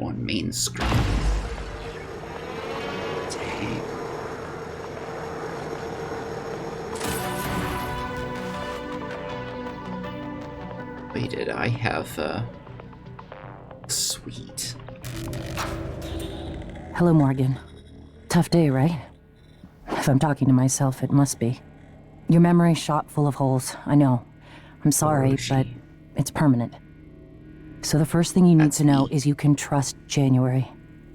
on main screen. Dang. Wait, did I have sweet? Hello, Morgan. Tough day, right? If I'm talking to myself, it must be. Your memory's shot full of holes, I know. I'm sorry, but it's permanent. So the first thing you need to know is you can trust January.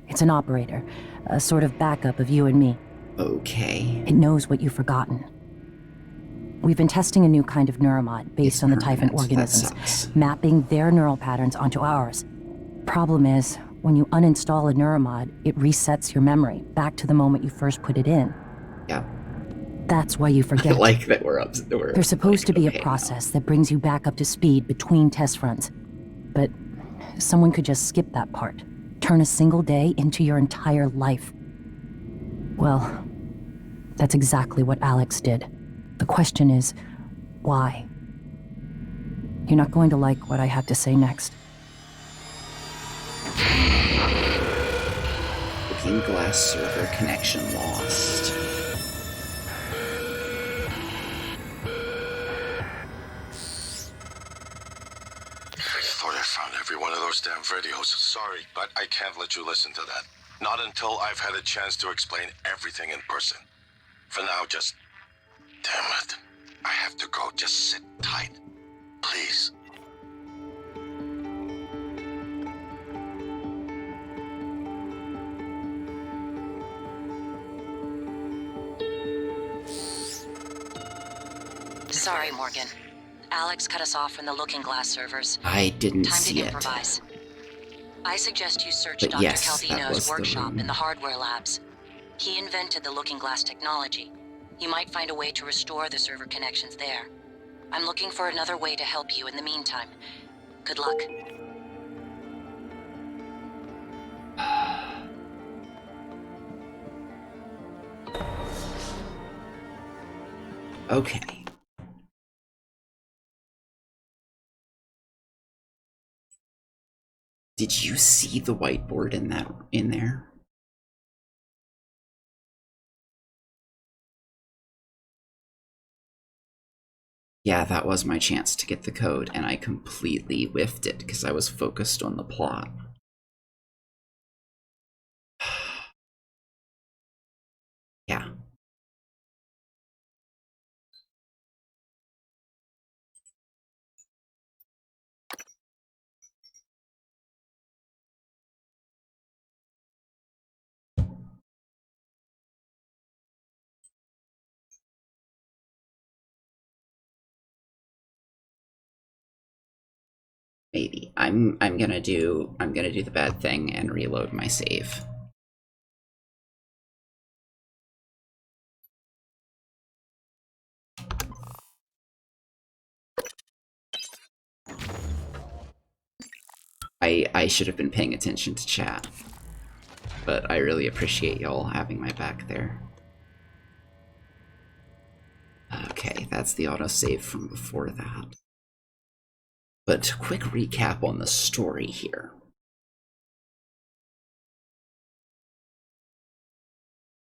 It's an operator, a sort of backup of you and me. Okay. It knows what you've forgotten. We've been testing a new kind of neuromod based on the Typhon organisms, mapping their neural patterns onto ours. Problem is, when you uninstall a neuromod, it resets your memory back to the moment you first put it in. Yeah. That's why you forget. I like that we're There's supposed to be a process that brings you back up to speed between test runs. But someone could just skip that part, turn a single day into your entire life. Well, that's exactly what Alex did. The question is, why? You're not going to like what I have to say next. Looking glass server connection lost. I thought I found every one of those damn videos. Sorry, but I can't let you listen to that. Not until I've had a chance to explain everything in person. For now, just... Damn it. I have to go. Just sit tight. Please. Sorry, Morgan. Alex cut us off from the Looking Glass servers. I didn't see it. Time to improvise. I suggest you search But Dr. yes, Calvino's workshop in the hardware labs. He invented the Looking Glass technology. You might find a way to restore the server connections there. I'm looking for another way to help you in the meantime. Good luck. Okay. Did you see the whiteboard in there? Yeah, that was my chance to get the code, and I completely whiffed it because I was focused on the plot. Yeah. Maybe. I'm gonna do the bad thing and reload my save. I should have been paying attention to chat, but I really appreciate y'all having my back there. Okay, that's the autosave from before that. But quick recap on the story here.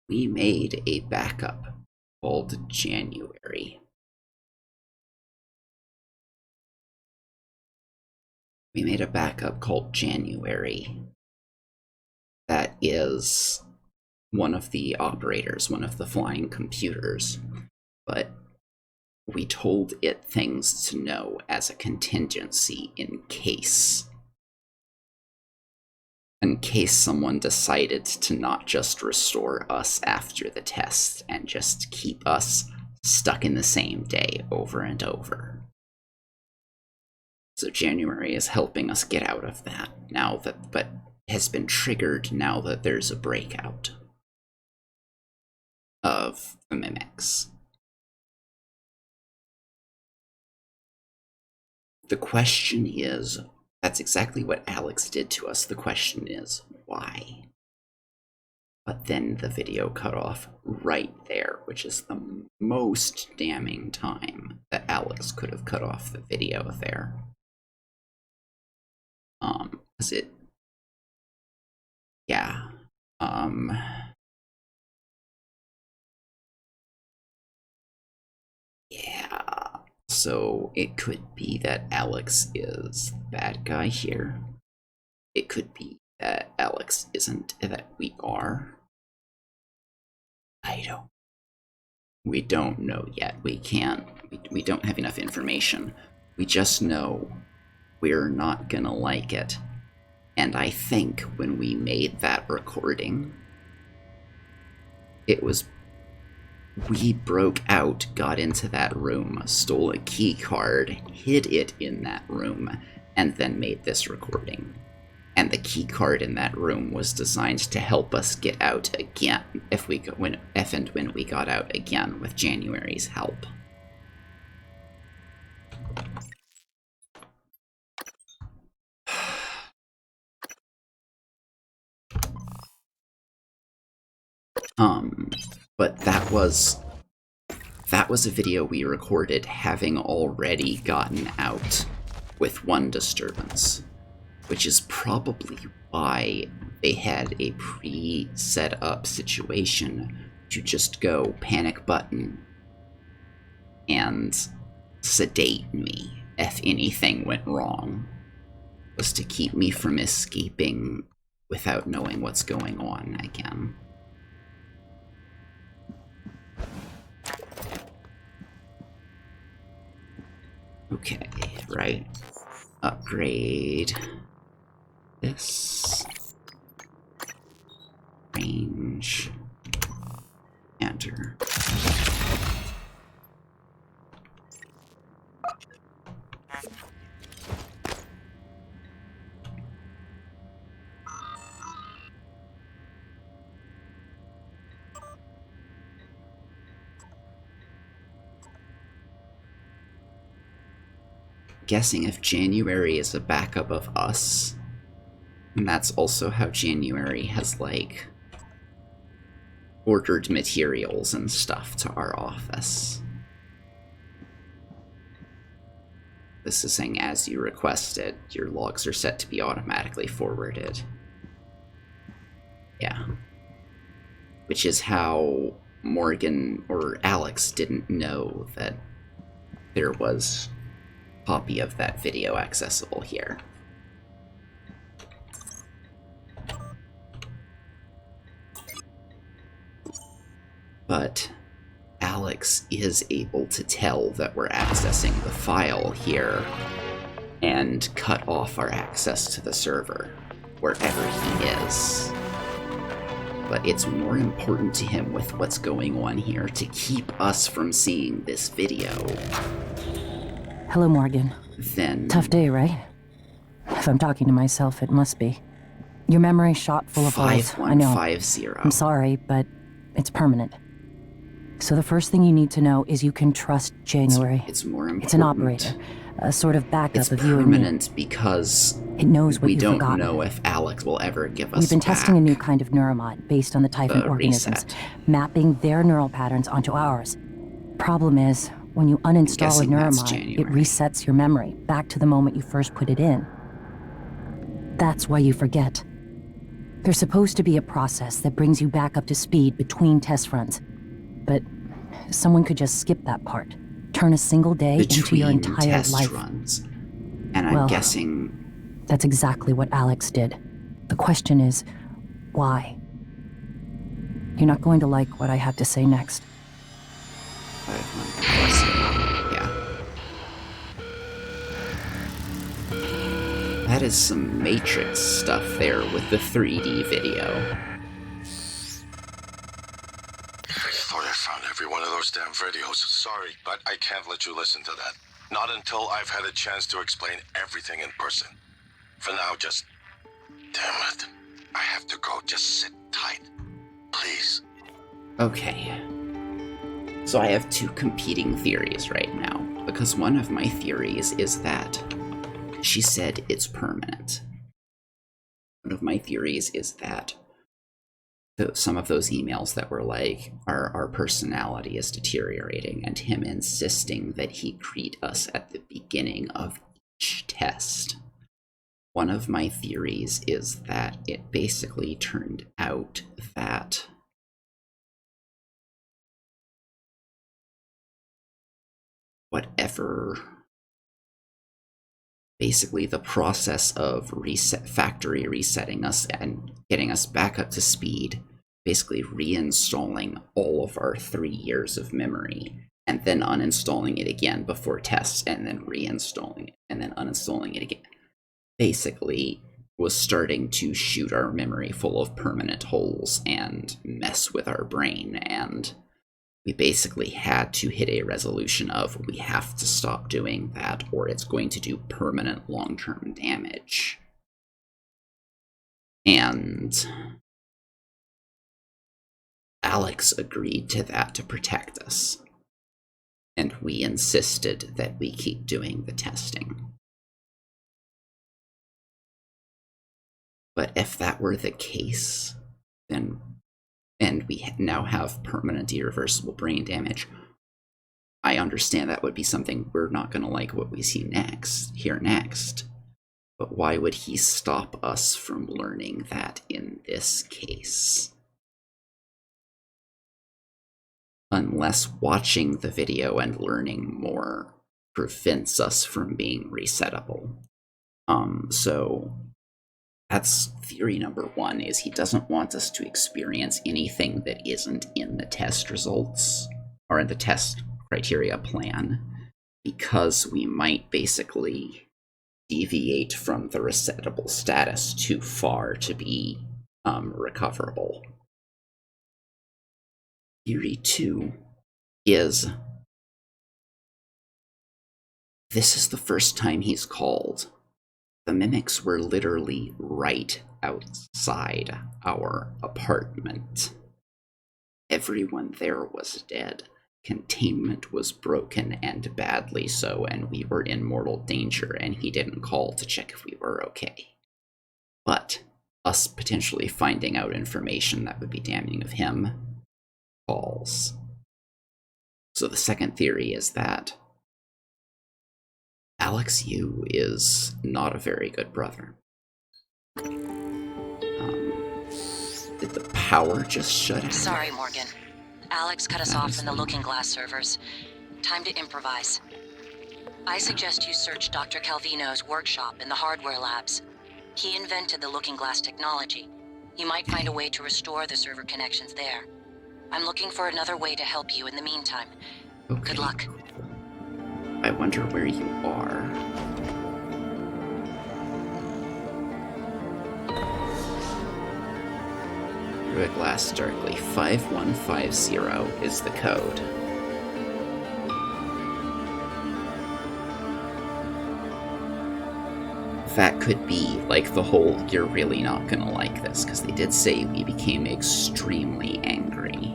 We made a backup called January. We made a backup called January that is one of the operators, one of the flying computers, but we told it things to know as a contingency in case someone decided to not just restore us after the test and just keep us stuck in the same day over and over. So January is helping us get out of that now that, but has been triggered now that there's a breakout of the mimics. The question is, that's exactly what Alex did to us. The question is, why? But then the video cut off right there, which is the most damning time that Alex could have cut off the video there. Because Yeah. So it could be that Alex is the bad guy here. It could be that Alex isn't, that we are. We don't know yet. We can't. We don't have enough information. We just know we're not gonna like it. And I think when we made that recording, we broke out, got into that room, stole a key card, hid it in that room, and then made this recording. And the key card in that room was designed to help us get out again if and when we got out again with January's help. But that was a video we recorded having already gotten out with one disturbance, which is probably why they had a pre-set up situation to just go panic button and sedate me if anything went wrong, was to keep me from escaping without knowing what's going on again. Okay, right. Upgrade this. Range. Enter. Guessing if January is a backup of us, and that's also how January has, like, ordered materials and stuff to our office. This is saying, as you requested, your logs are set to be automatically forwarded. Yeah. Which is how Morgan or Alex didn't know that there was a copy of that video accessible here. But Alex is able to tell that we're accessing the file here and cut off our access to the server, wherever he is. But it's more important to him with what's going on here to keep us from seeing this video. Hello, Morgan. Then... Tough day, right? If I'm talking to myself, it must be. Your memory's shot full of holes. I know. 5150. I'm sorry, but it's permanent. So the first thing you need to know is you can trust January. It's more important. It's an operator, a sort of backup of you and me. It's permanent because it knows what we you've don't forgotten. know if Alex will ever give us We've been back testing a new kind of neuromod based on the Typhon organisms, reset. mapping their neural patterns onto ours. Problem is, when you uninstall a neuromod, it resets your memory back to the moment you first put it in. That's why you forget. There's supposed to be a process that brings you back up to speed between test runs. But someone could just skip that part, turn a single day into your entire life. Runs. And I'm guessing... That's exactly what Alex did. The question is, why? You're not going to like what I have to say next. Yeah. That is some Matrix stuff there with the 3D video. Every one of those damn videos. Sorry, but I can't let you listen to that. Not until I've had a chance to explain everything in person. For now, just... Damn it. I have to go. Just sit tight. Please. Okay. So I have two competing theories right now. Because one of my theories is that she said it's permanent. One of my theories is that some of those emails that were like, our personality is deteriorating, and him insisting that he greet us at the beginning of each test one of my theories is that it basically turned out that whatever, basically the process of factory resetting us and getting us back up to speed, basically reinstalling all of our 3 years of memory, and then uninstalling it again before tests, and then reinstalling it, and then uninstalling it again, basically was starting to shoot our memory full of permanent holes and mess with our brain, and we basically had to hit a resolution of we have to stop doing that or it's going to do permanent long-term damage. And Alex agreed to that to protect us. And we insisted that we keep doing the testing. But if that were the case, then, and we now have permanent irreversible brain damage, I understand that would be something we're not going to like what we see here next. But why would he stop us from learning that in this case? Unless watching the video and learning more prevents us from being resettable. So that's theory number one, is he doesn't want us to experience anything that isn't in the test results, or in the test criteria plan, because we might basically deviate from the resettable status too far to be recoverable. Theory 2 is this is the first time he's called. The mimics were literally right outside our apartment. Everyone there was dead. Containment was broken, and badly so, and we were in mortal danger, and he didn't call to check if we were okay. But us potentially finding out information that would be damning of him calls. So the second theory is that Alex Yu is not a very good brother. Did the power just shut out? Sorry, Morgan. Alex cut us off from the Looking Glass servers. Time to improvise. I suggest you search Dr. Calvino's workshop in the hardware labs. He invented the Looking Glass technology. You might find a way to restore the server connections there. I'm looking for another way to help you in the meantime. Okay. Good luck. I wonder where you are. Through a glass darkly. 5150 is the code. That could be like the whole you're really not gonna like this, because they did say we became extremely angry.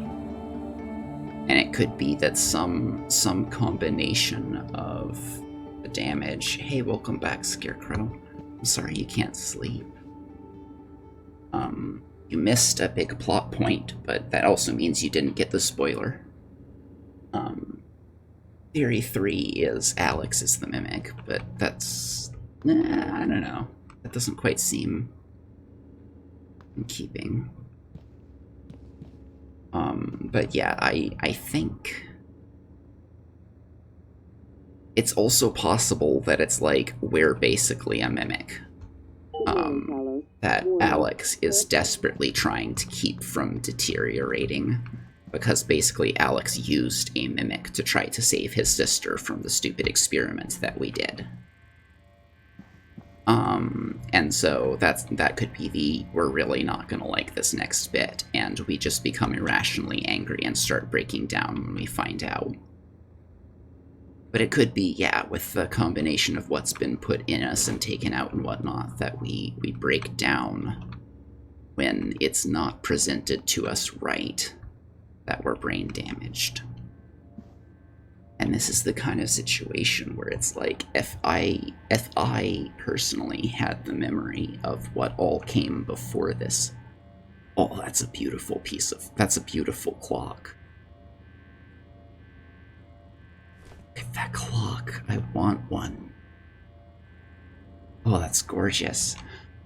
And it could be that some combination of the damage. Hey, welcome back, Scarecrow. I'm sorry you can't sleep. You missed a big plot point, but that also means you didn't get the spoiler. Theory 3 is Alex is the mimic, but that's... I don't know. That doesn't quite seem in keeping. But yeah, I think it's also possible that it's like we're basically a mimic. That Alex is desperately trying to keep from deteriorating, because basically Alex used a mimic to try to save his sister from the stupid experiment that we did. And so that could be the we're really not gonna like this next bit, and we just become irrationally angry and start breaking down when we find out. But it could be, yeah, with the combination of what's been put in us and taken out and whatnot, that we break down when it's not presented to us right, that we're brain damaged. And this is the kind of situation where it's like, if I personally had the memory of what all came before this, oh, that's a beautiful clock. Look at that clock, I want one. Oh, that's gorgeous.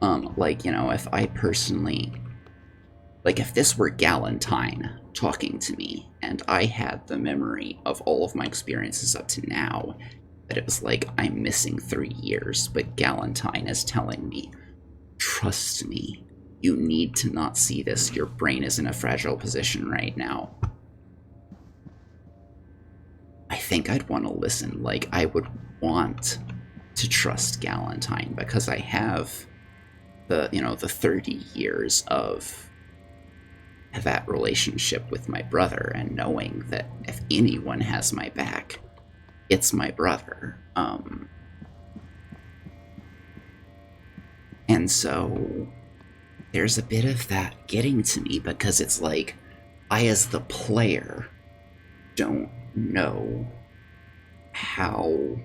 Like, you know, if I personally... Like, if this were Galentine talking to me, and I had the memory of all of my experiences up to now, that it was like, I'm missing 3 years, but Galentine is telling me, trust me, you need to not see this, your brain is in a fragile position right now. I think I'd want to listen. Like, I would want to trust Galentine, because I have the, you know, the 30 years of that relationship with my brother, and knowing that if anyone has my back, it's my brother. And so there's a bit of that getting to me, because it's like, I as the player don't know how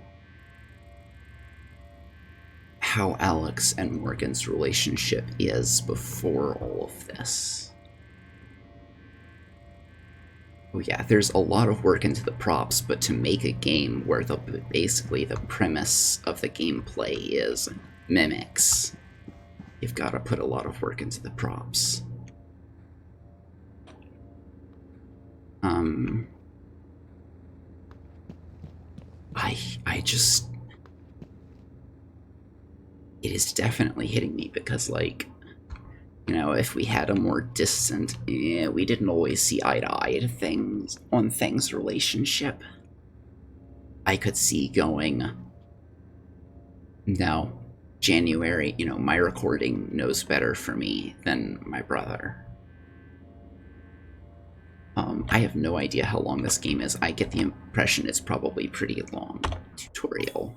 Alex and Morgan's relationship is before all of this. Oh yeah, there's a lot of work into the props, but to make a game where basically the premise of the gameplay is mimics, you've got to put a lot of work into the props. I just... It is definitely hitting me, because, like, you know, if we had a more distant, we didn't always see eye to eye to things relationship, I could see going, no, January, you know, my recording knows better for me than my brother. I have no idea how long this game is. I get the impression it's probably pretty long. Tutorial.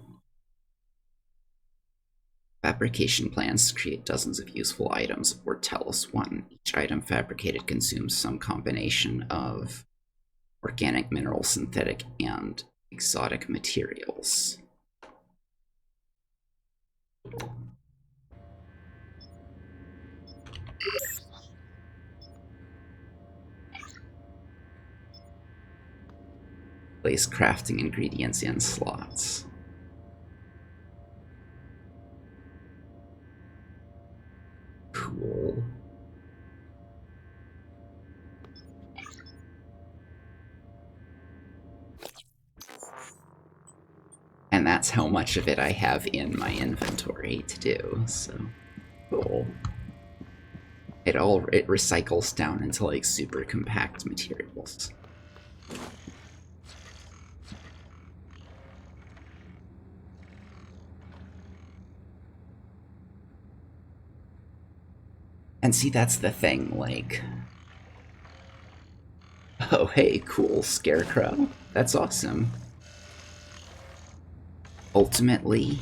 Fabrication plans to create dozens of useful items aboard Talos I. Each item fabricated consumes some combination of organic, mineral, synthetic, and exotic materials. Place crafting ingredients in slots. Cool. And that's how much of it I have in my inventory to do, so cool. It recycles down into like super compact materials. And see, that's the thing, like... Oh, hey, cool, Scarecrow. That's awesome. Ultimately,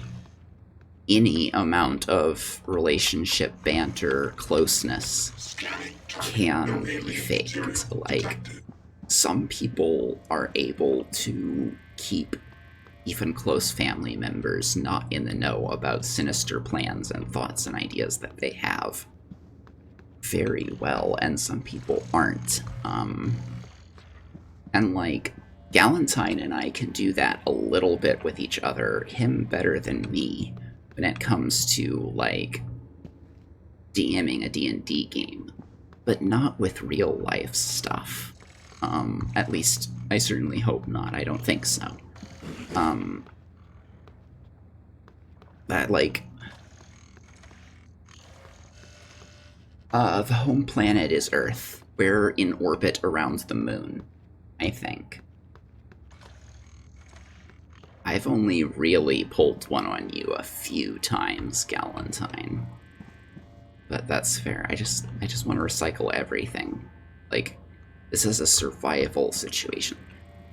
any amount of relationship, banter, closeness can be faked. Like, some people are able to keep even close family members not in the know about sinister plans and thoughts and ideas that they have very well, and some people aren't. And like, Galentine and I can do that a little bit with each other, him better than me, when it comes to, like, DMing a D&D game, but not with real life stuff. At least, I certainly hope not. I don't think so. That, like, the home planet is Earth. We're in orbit around the moon, I think. I've only really pulled one on you a few times, Galentine. But that's fair. I just want to recycle everything. Like, this is a survival situation.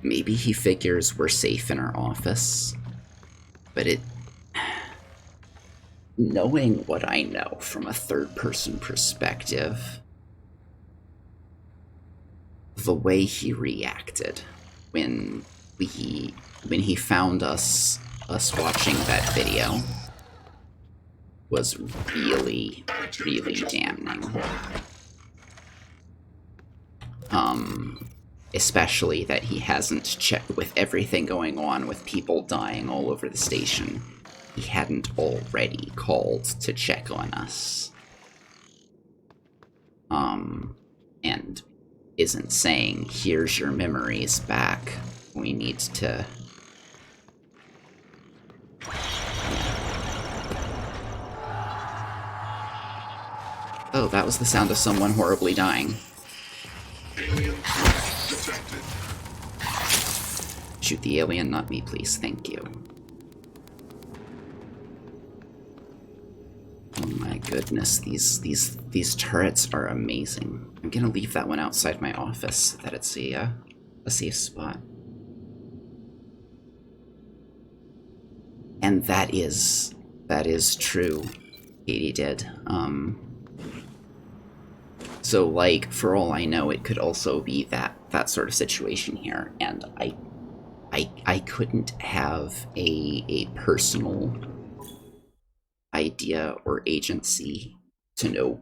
Maybe he figures we're safe in our office, but knowing what I know from a third-person perspective, the way he reacted when he found us watching that video was really, really damning. Especially that he hasn't checked with everything going on with people dying all over the station. he hadn't already called to check on us. And isn't saying, here's your memories back. We need to... Oh, that was the sound of someone horribly dying. Shoot the alien, not me, please. Thank you. Oh my goodness, these turrets are amazing. I'm gonna leave that one outside my office so that it's a safe spot. And that is true. Katie did. So, like, for all I know, it could also be that sort of situation here, and I couldn't have a personal idea or agency to know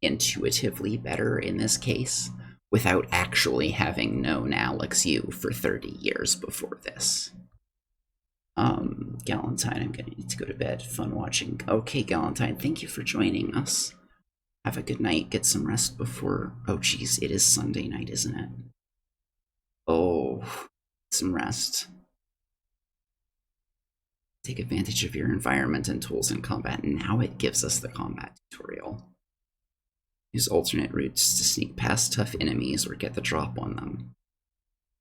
intuitively better in this case without actually having known Alex Yu for 30 years before this. Galentine, I'm gonna need to go to bed. Fun watching. Okay, Galentine, thank you for joining us. Have a good night, get some rest before... Oh geez, it is Sunday night, isn't it? Oh, some rest. Take advantage of your environment and tools in combat, and now it gives us the combat tutorial. Use alternate routes to sneak past tough enemies or get the drop on them.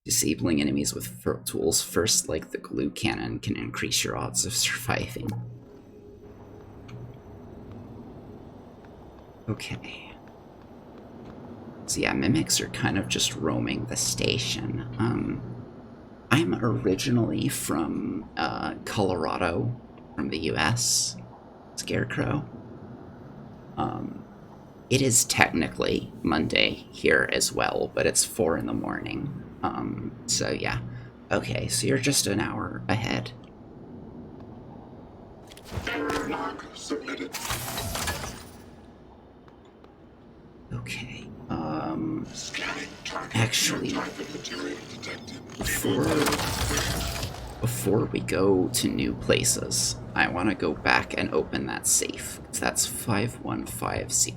Disabling enemies with tools first, like the glue cannon, can increase your odds of surviving. Okay. So yeah, mimics are kind of just roaming the station. I'm originally from Colorado, from the US, Scarecrow. It is technically Monday here as well, but it's 4 in the morning. So yeah. Okay, so you're just an hour ahead. Error log submitted. Okay, Scanning target. actually, Material detected. before we go to new places, I want to go back and open that safe. That's 5150.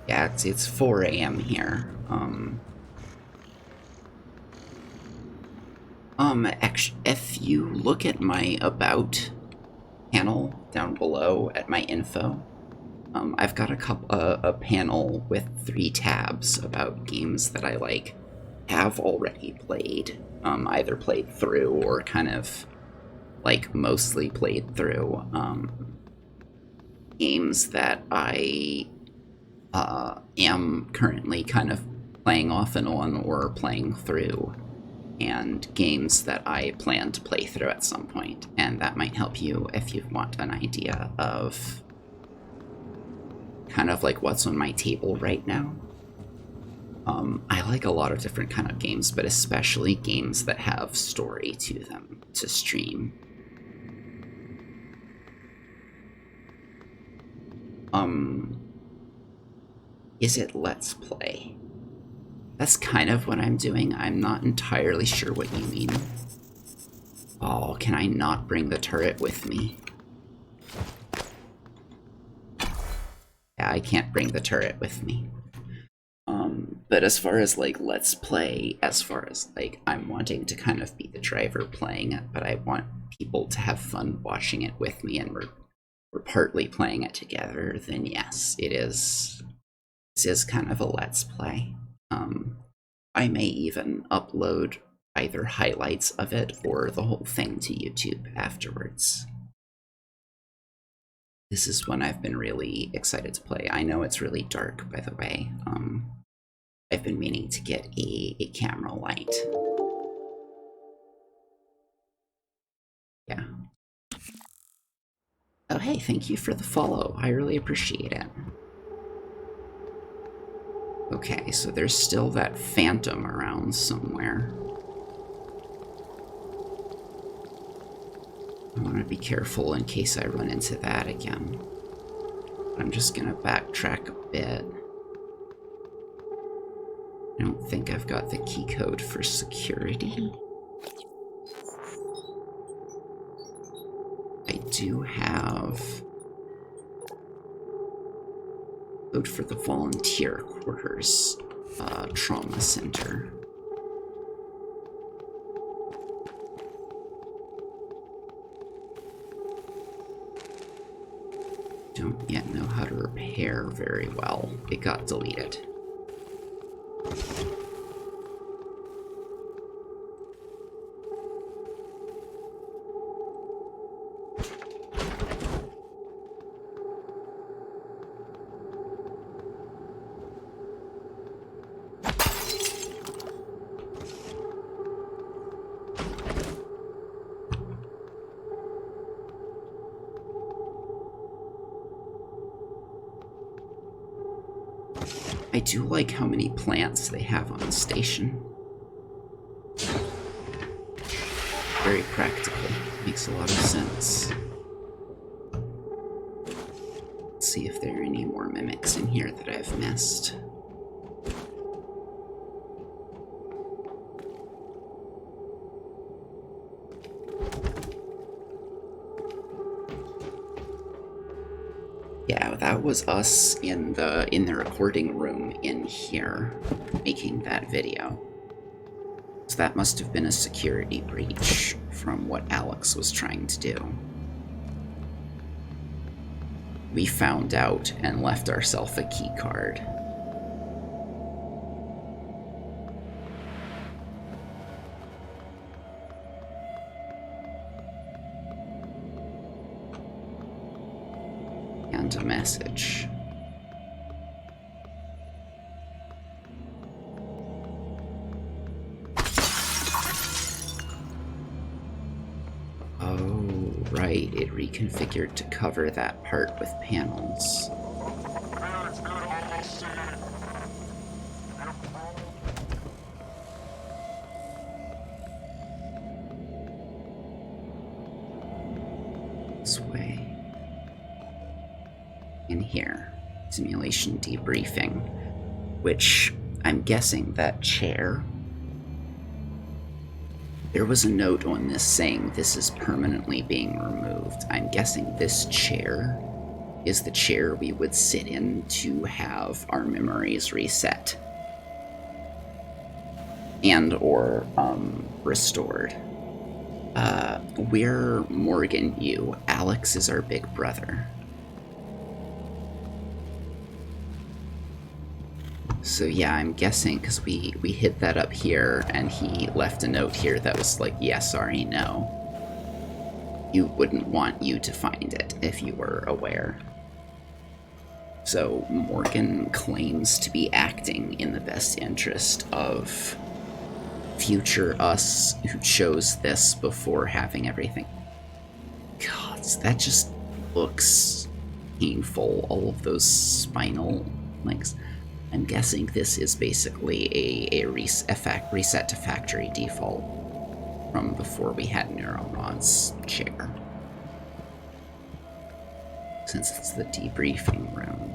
Yeah, it's 4 a.m. here. Actually, if you look at my About panel down below at my info, I've got a panel with 3 tabs about games that I, like, have already played, either played through or kind of, like, mostly played through, games that I am currently kind of playing off and on or playing through, and games that I plan to play through at some point, and that might help you if you want an idea of kind of like what's on my table right now. I like a lot of different kind of games, but especially games that have story to them to stream. Is it Let's Play? That's kind of what I'm doing. I'm not entirely sure what you mean. Oh, can I not bring the turret with me? Yeah, I can't bring the turret with me. But as far as, like, Let's Play, as far as, like, I'm wanting to kind of be the driver playing it, but I want people to have fun watching it with me, and we're partly playing it together, then yes, it is. This is kind of a Let's Play. I may even upload either highlights of it or the whole thing to YouTube afterwards. This is one I've been really excited to play. I know it's really dark, by the way. I've been meaning to get a camera light. Yeah. Oh hey, thank you for the follow. I really appreciate it. Okay, so there's still that phantom around somewhere. I want to be careful in case I run into that again. I'm just gonna backtrack a bit. I don't think I've got the key code for security. I do have code for the volunteer quarters, trauma center. Don't yet know how to repair very well. It got deleted. I do like how many plants they have on the station. Very practical. Makes a lot of sense. Let's see if there are any more mimics in here that I've missed. Yeah, that was us in the recording room in here making that video. So that must have been a security breach from what Alex was trying to do. We found out and left ourselves a key card. And a message. Oh, right, it reconfigured to cover that part with panels. This way. In here, simulation debriefing, which I'm guessing that chair. There was a note on this saying this is permanently being removed. I'm guessing this chair is the chair we would sit in to have our memories reset and or restored. We're Morgan Yu. Alex is our big brother. So yeah, I'm guessing because we hit that up here and he left a note here that was like, yeah, sorry, no. You wouldn't want you to find it if you were aware. So Morgan claims to be acting in the best interest of future us who chose this before having everything. God, that just looks painful. All of those spinal links. I'm guessing this is basically a reset to factory default from before we had Neuronod's chair. Since it's the debriefing room.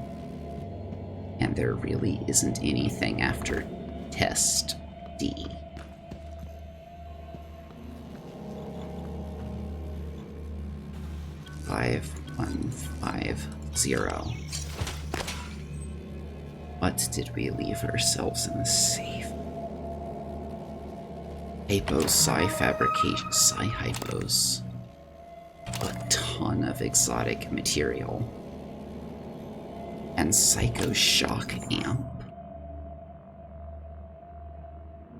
And there really isn't anything after test D. Five, 150. What did we leave ourselves in the safe? Hypos, Psi-fabrication, Psi-hypos. A ton of exotic material. And Psycho-shock amp.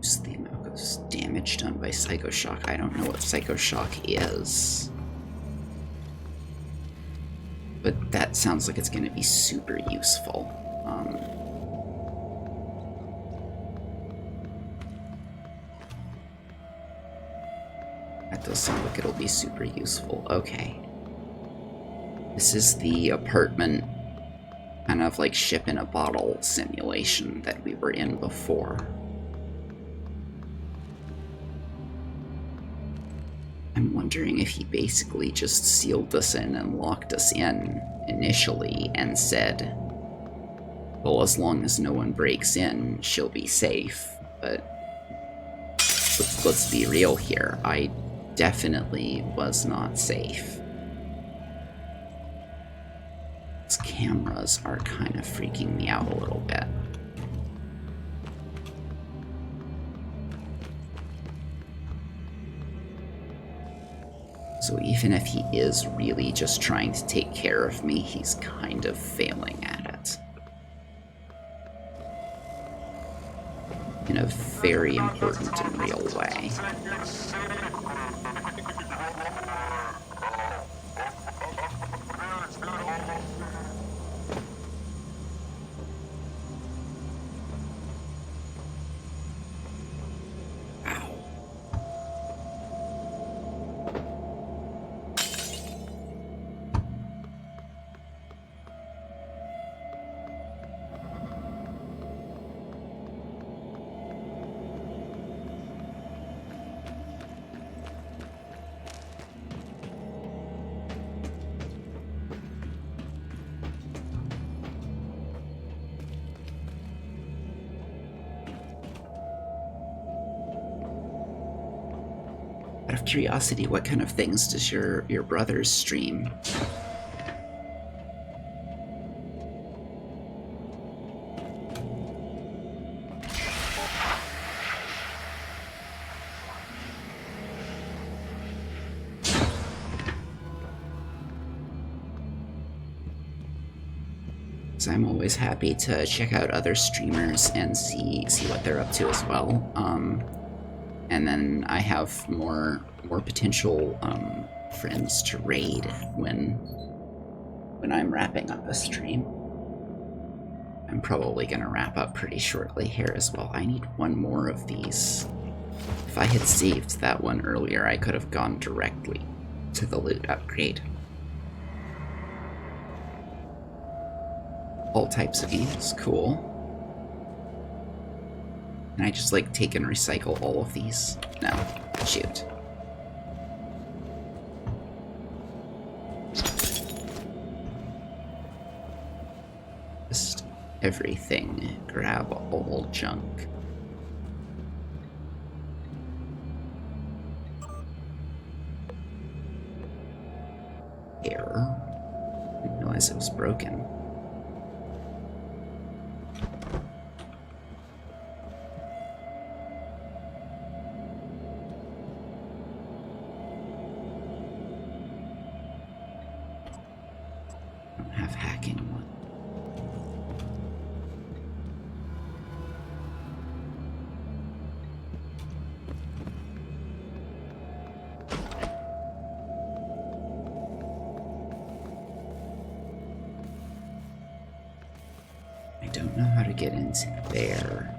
Just the amount of damage done by Psycho-shock. I don't know what Psycho-shock is. But that sounds like it's going to be super useful. That does sound like it'll be super useful. Okay. This is the apartment kind of like ship in a bottle simulation that we were in before. I'm wondering if he basically just sealed us in and locked us in initially and said, well, as long as no one breaks in, she'll be safe. But let's be real here. I definitely was not safe. These cameras are kind of freaking me out a little bit. So even if he is really just trying to take care of me, he's kind of failing at it. In a very important and real way. Out of curiosity, what kind of things does your brother stream? So I'm always happy to check out other streamers and see what they're up to as well. And then I have more potential friends to raid when I'm wrapping up a stream. I'm probably gonna wrap up pretty shortly here as well. I need one more of these. If I had saved that one earlier, I could have gone directly to the loot upgrade. All types of games, cool. Can I just, like, take and recycle all of these? No. Shoot. Just everything. Grab all junk. Error. Didn't realize it was broken. Don't know how to get into there.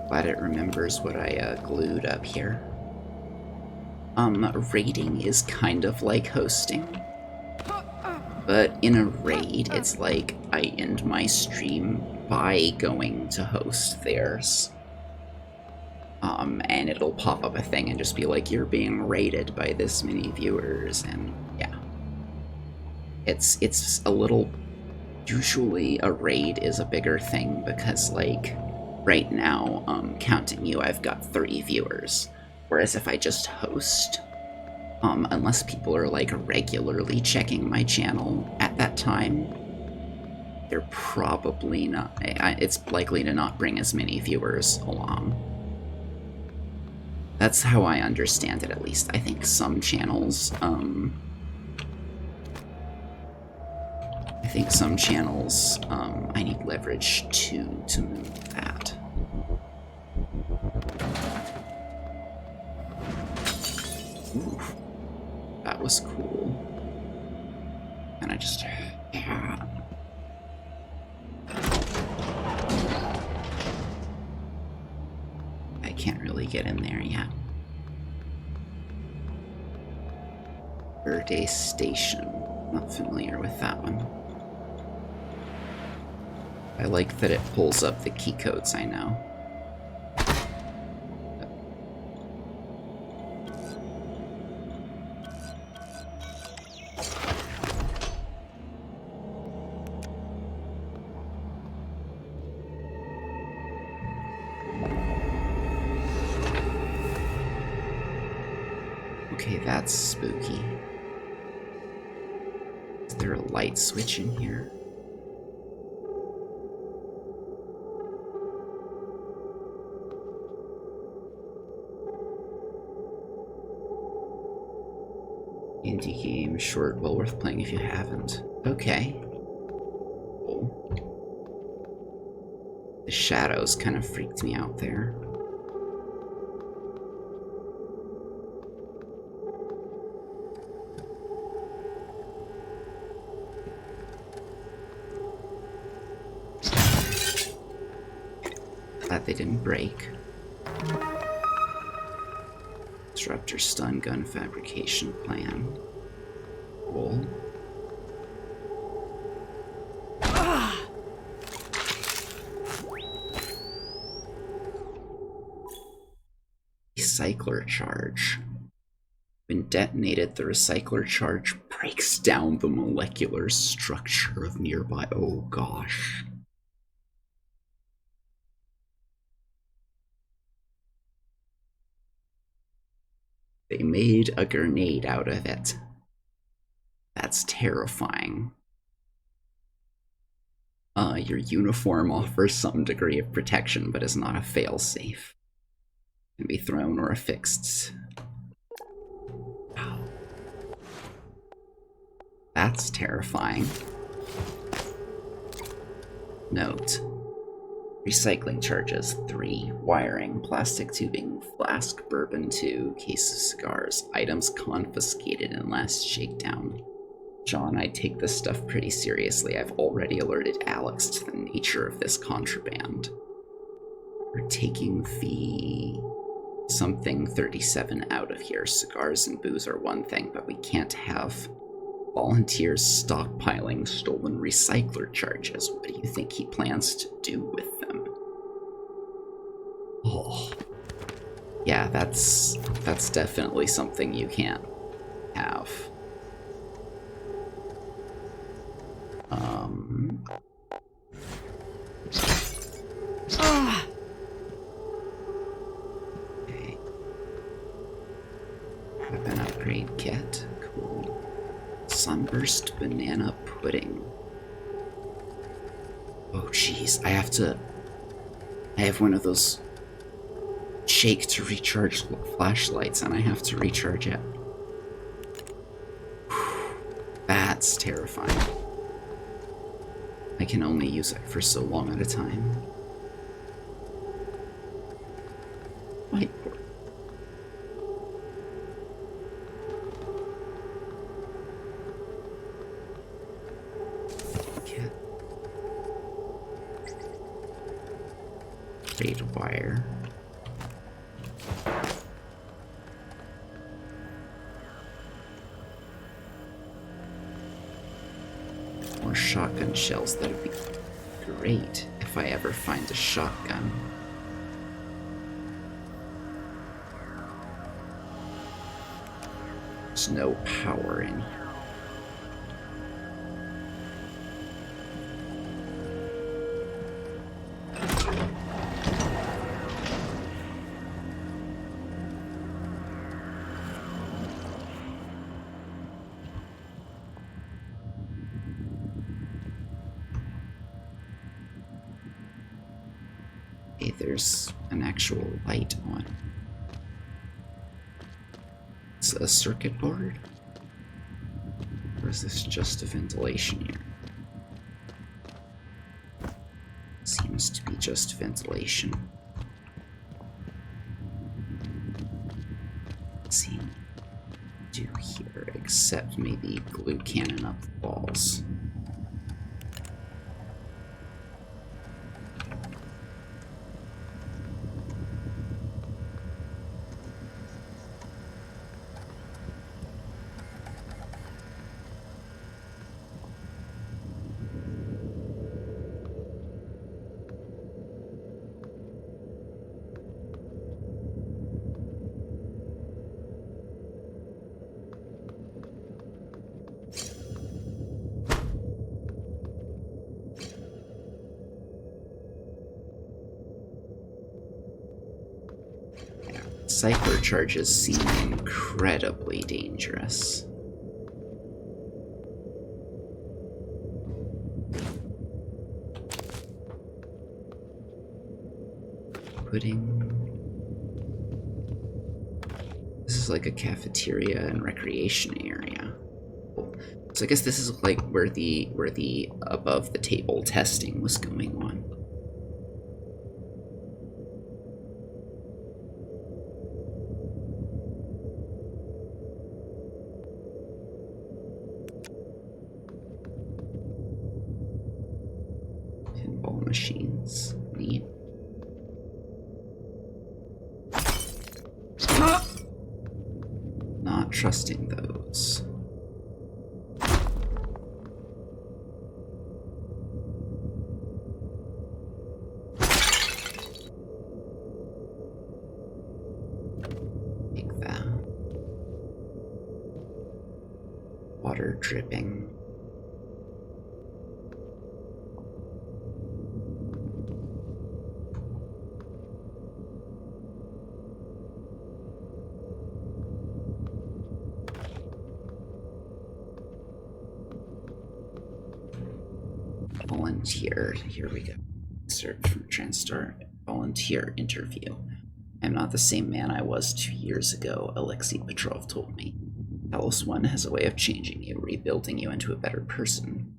Glad it remembers what I glued up here. Raiding is kind of like hosting. But in a raid, it's like I end my stream by going to host theirs. And it'll pop up a thing and just be like, you're being raided by this many viewers, and yeah. It's a little... Usually a raid is a bigger thing because, like, right now, counting you, I've got 3 viewers. Whereas if I just host... unless people are, like, regularly checking my channel at that time, they're probably not... it's likely to not bring as many viewers along. That's how I understand it, at least. I think some channels, I need leverage to move that. Ooh. That was cool. And I just... I can't really get in there yet. Verde Station. Not familiar with that one. I like that it pulls up the key codes I know. Okay, that's spooky. Is there a light switch in here? Indie game, short, well worth playing if you haven't. Okay. Cool. The shadows kind of freaked me out there. Glad they didn't break. Disruptor stun gun fabrication plan. Cool. Recycler charge. When detonated, the recycler charge breaks down the molecular structure of nearby. Oh gosh. They made a grenade out of it. That's terrifying. Your uniform offers some degree of protection, but is not a failsafe. Can be thrown or affixed. Wow. That's terrifying. Note. Recycling charges 3. Wiring, plastic tubing, flask, bourbon 2, case of cigars, items confiscated in last shakedown. John, I take this stuff pretty seriously. I've already alerted Alex to the nature of this contraband. We're taking the something 37 out of here. Cigars and booze are one thing, but we can't have volunteers stockpiling stolen recycler charges. What do you think he plans to do with them? Oh. Yeah, that's definitely something you can't have. Okay. Weapon upgrade kit. Cool. Sunburst banana pudding. Oh jeez, I have one of those shake to recharge flashlights and I have to recharge it. That's terrifying. I can only use it for so long at a time. Whiteboard. Kit. Braid wire. More shotgun shells. That'd be great if I ever find a shotgun. There's no power in here. Okay, there's an actual light on. It's a circuit board? Or is this just a ventilation here? Seems to be just ventilation. Let's see. Do here, except except maybe glue cannon up the walls. Cycler charges seem incredibly dangerous. This is like a cafeteria and recreation area. So I guess this is like where the above the table testing was going on. Pinball machines. Neat. Not trusting those. Take that. Water dripping. Volunteer. Here we go. Search from TranStar. Volunteer interview. I'm not the same man I was 2 years ago, Alexei Petrov told me. Talos I has a way of changing you, rebuilding you into a better person.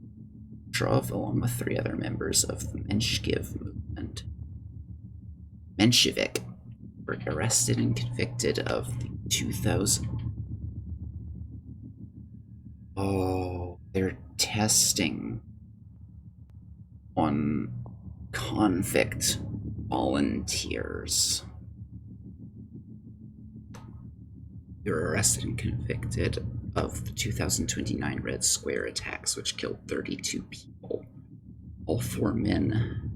Petrov, along with 3 other members of the Menshevik movement, were arrested and convicted of the 2000. Oh, they're testing on convict volunteers. You were arrested and convicted of the 2029 Red Square attacks, which killed 32 people. All 4 men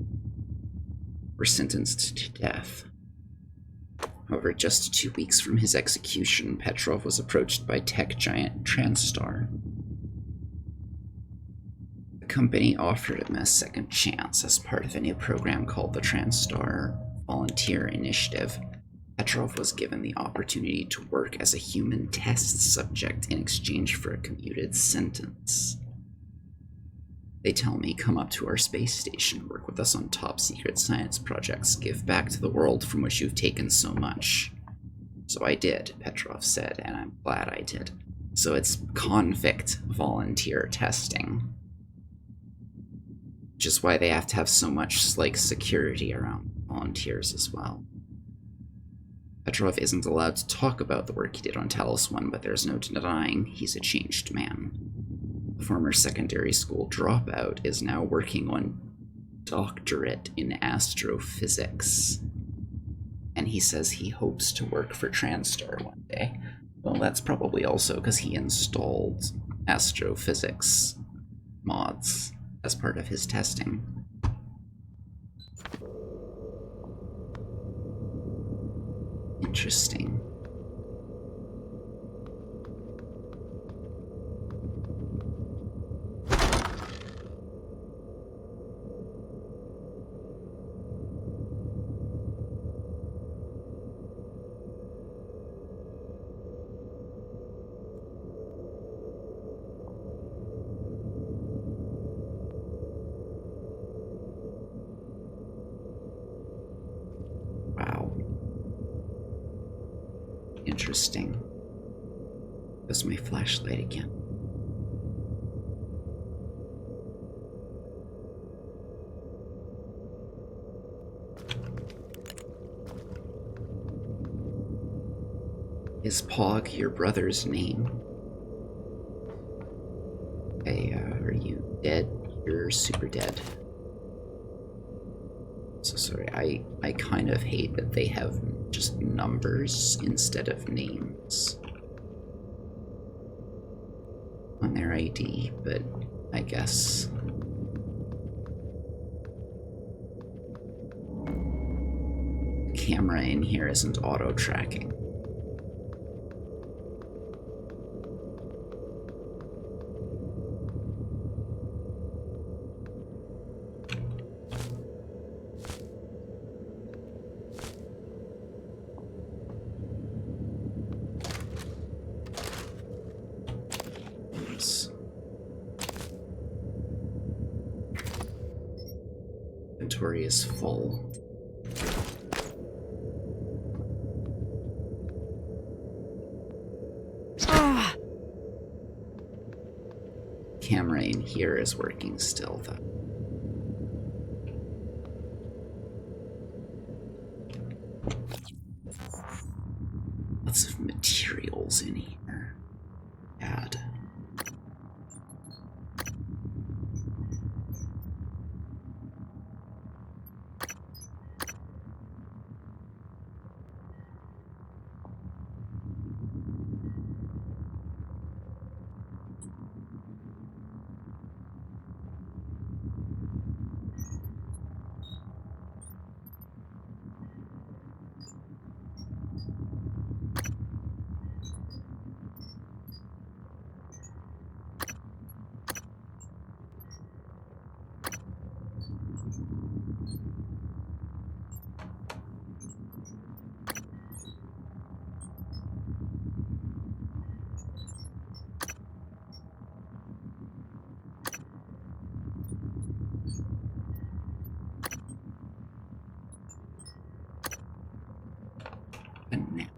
were sentenced to death. However, just 2 weeks from his execution, Petrov was approached by tech giant TranStar. The company offered him a second chance as part of a new program called the TranStar Volunteer Initiative. Petrov was given the opportunity to work as a human test subject in exchange for a commuted sentence. They tell me, come up to our space station, work with us on top secret science projects, give back to the world from which you've taken so much. So I did, Petrov said, and I'm glad I did. So it's convict volunteer testing. Which is why they have to have so much, like, security around volunteers as well. Petrov isn't allowed to talk about the work he did on Talos I, but there's no denying he's a changed man. The former secondary school dropout is now working on doctorate in astrophysics. And he says he hopes to work for TranStar one day. Well, that's probably also because he installed astrophysics mods as part of his testing. Interesting. Wow. Interesting. There's my flashlight again. Is Pog your brother's name? Dead. You're super dead. So sorry, I kind of hate that they have just numbers instead of names on their ID, but I guess. The camera in here isn't auto-tracking. Inventory is full. Camera in here is working still, though. Lots of materials in here. Add. Banana.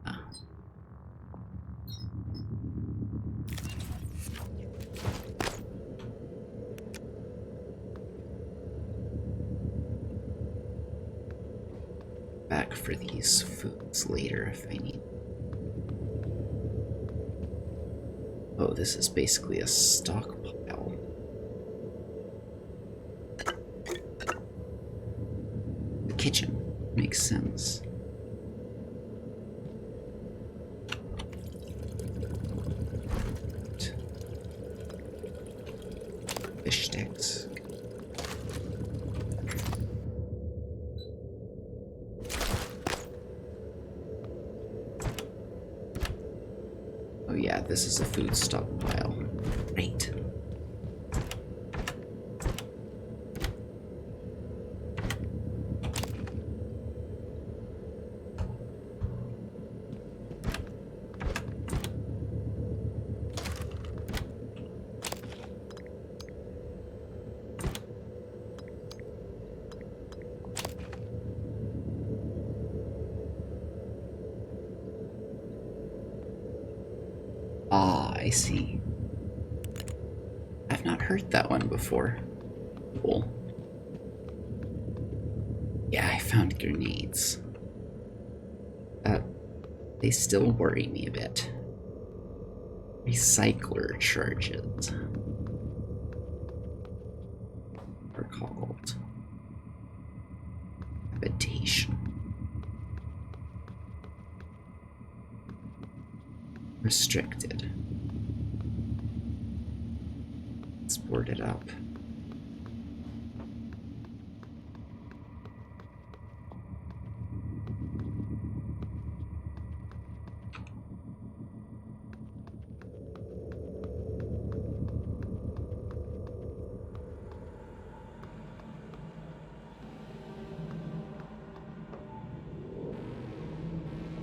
Back for these foods later if I need. Oh, this is basically a stockpile. The kitchen makes sense. Fish sticks. Oh yeah, this is a food stockpile. Great. Ah, I see. I've not heard that one before. Cool. Yeah, I found grenades. They still worry me a bit. Recycler charges are called. Habitation. Restricted. Let's board it up.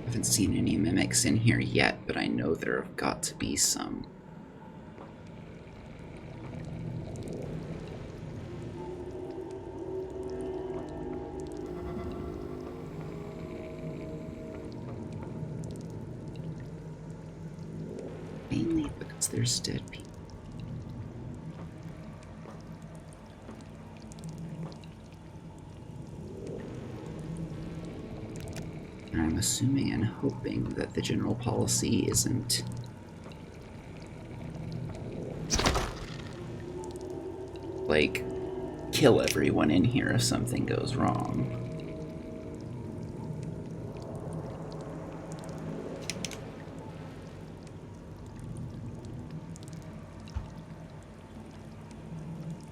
I haven't seen any mimics in here yet, but I know there have got to be some. Mainly because there's dead people. I'm assuming and hoping that the general policy isn't like, kill everyone in here if something goes wrong.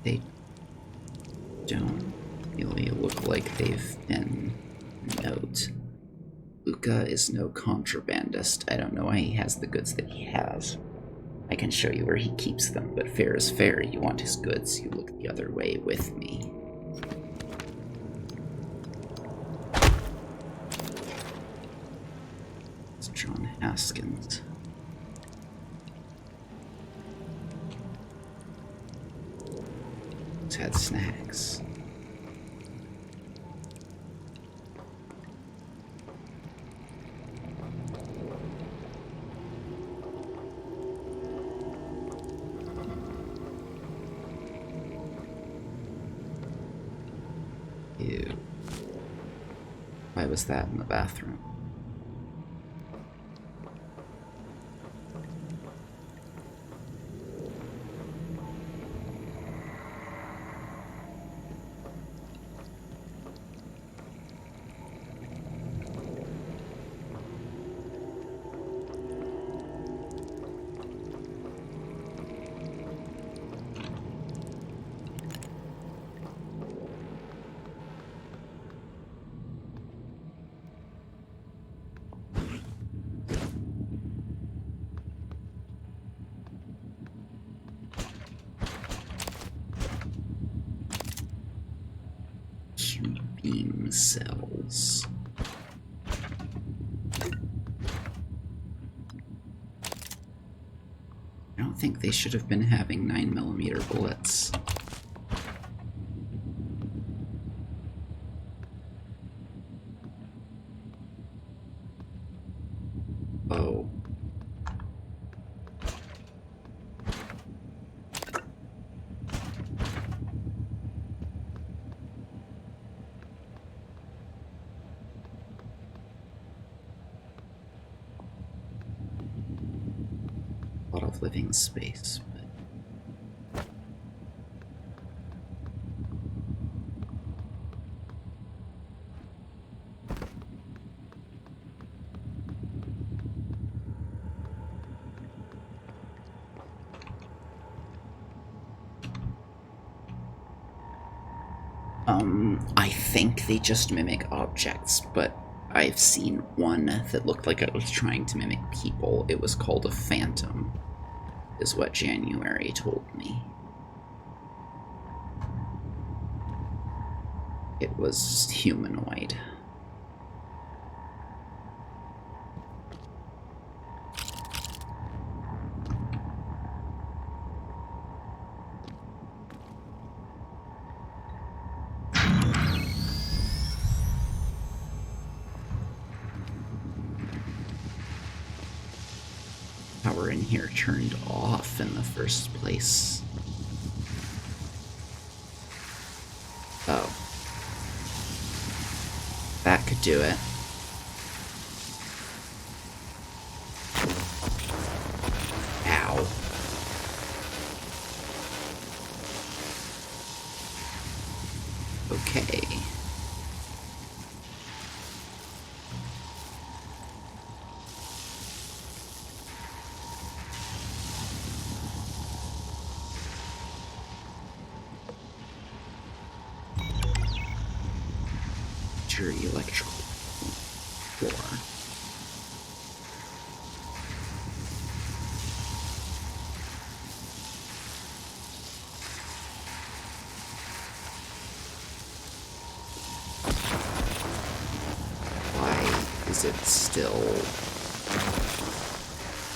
They don't really look like they've been note. Luca is no contrabandist. I don't know why he has the goods that he has. I can show you where he keeps them, but fair is fair. You want his goods, you look the other way with me. It's John Haskins. He's had snacks. Ew. Why was that in the bathroom? Beam cells. I don't think they should have been having 9mm bullets. Oh. A lot of living space, but I think they just mimic objects, but I've seen one that looked like it was trying to mimic people. It was called a phantom, is what January told me. It was humanoid. Power in here turned off in the first place. Oh. That could do it. Ow. Okay. Electrical floor. Why is it still...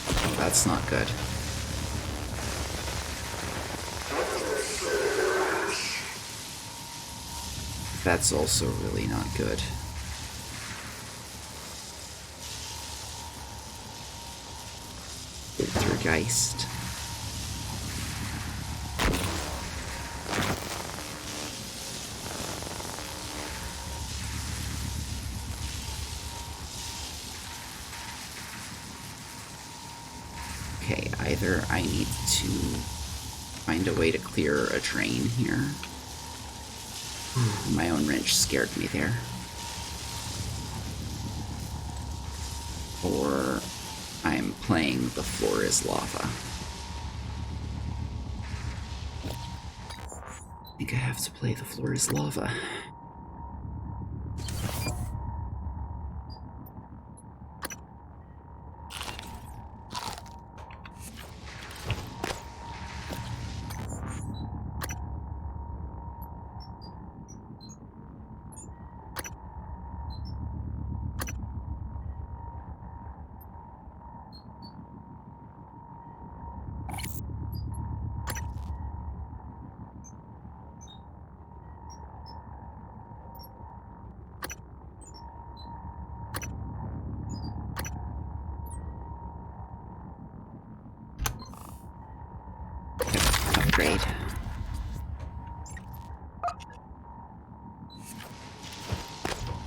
Oh, that's not good. That's also really not good. Poltergeist. Okay, either I need to find a way to clear a drain here? My own wrench scared me there. Or I'm playing The Floor is Lava. I think I have to play The Floor is Lava. Upgrade.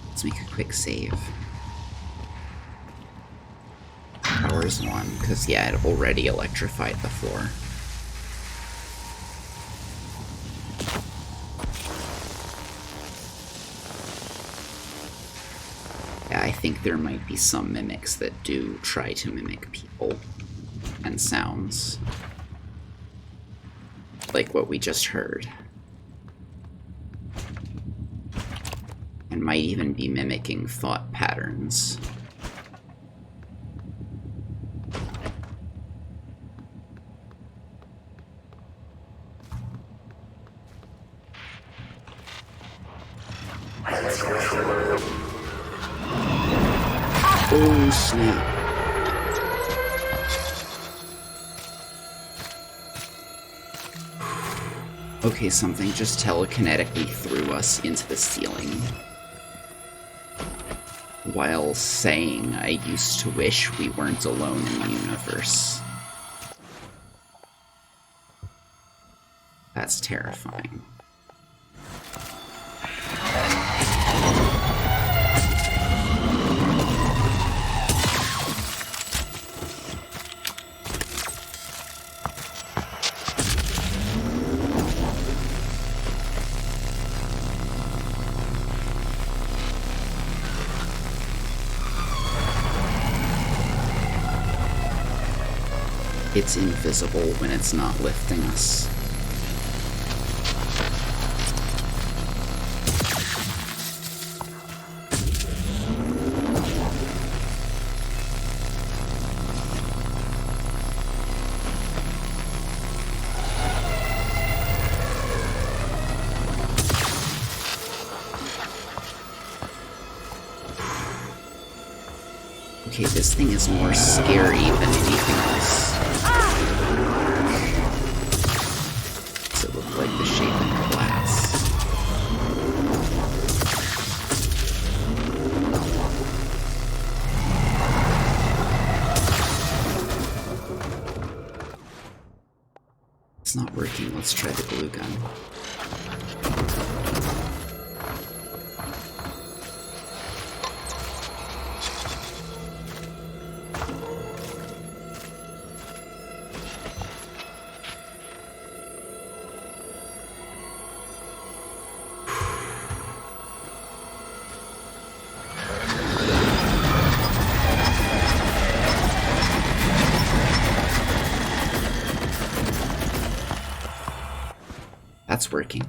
Let's make a quick save. Powers 1, because yeah, it already electrified the floor. Yeah, I think there might be some mimics that do try to mimic people and sounds. Like what we just heard. And might even be mimicking thought patterns. Oh, snap. Okay, something just telekinetically threw us into the ceiling. While saying, I used to wish we weren't alone in the universe. That's terrifying. It's invisible when it's not lifting us. Okay, this thing is more scary than anything else. Does it look like the shape in the glass? It's not working. Let's try the glue gun. That's working.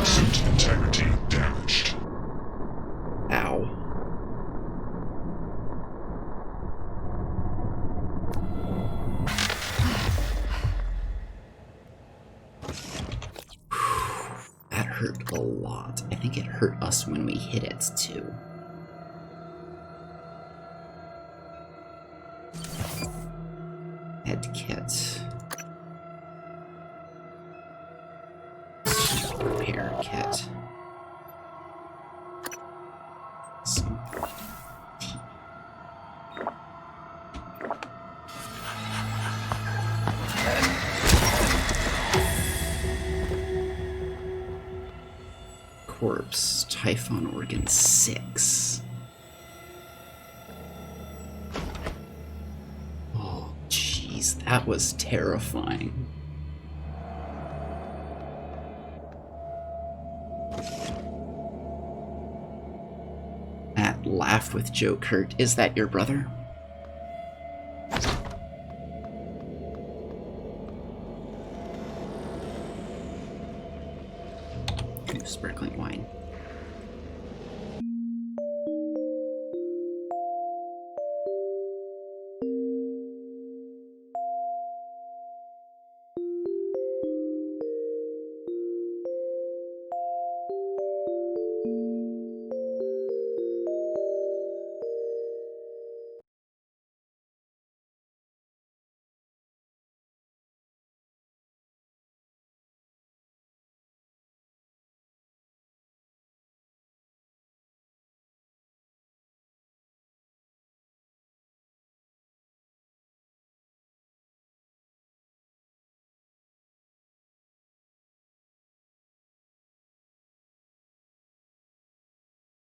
Suit integrity damaged. Ow. That hurt a lot. I think it hurt us when we hit it, too. Head kit. Repair kit. Some tea. Corpse Typhon Organ 6. Oh, jeez, that was terrifying. At Laugh with Joe Kurt, is that your brother?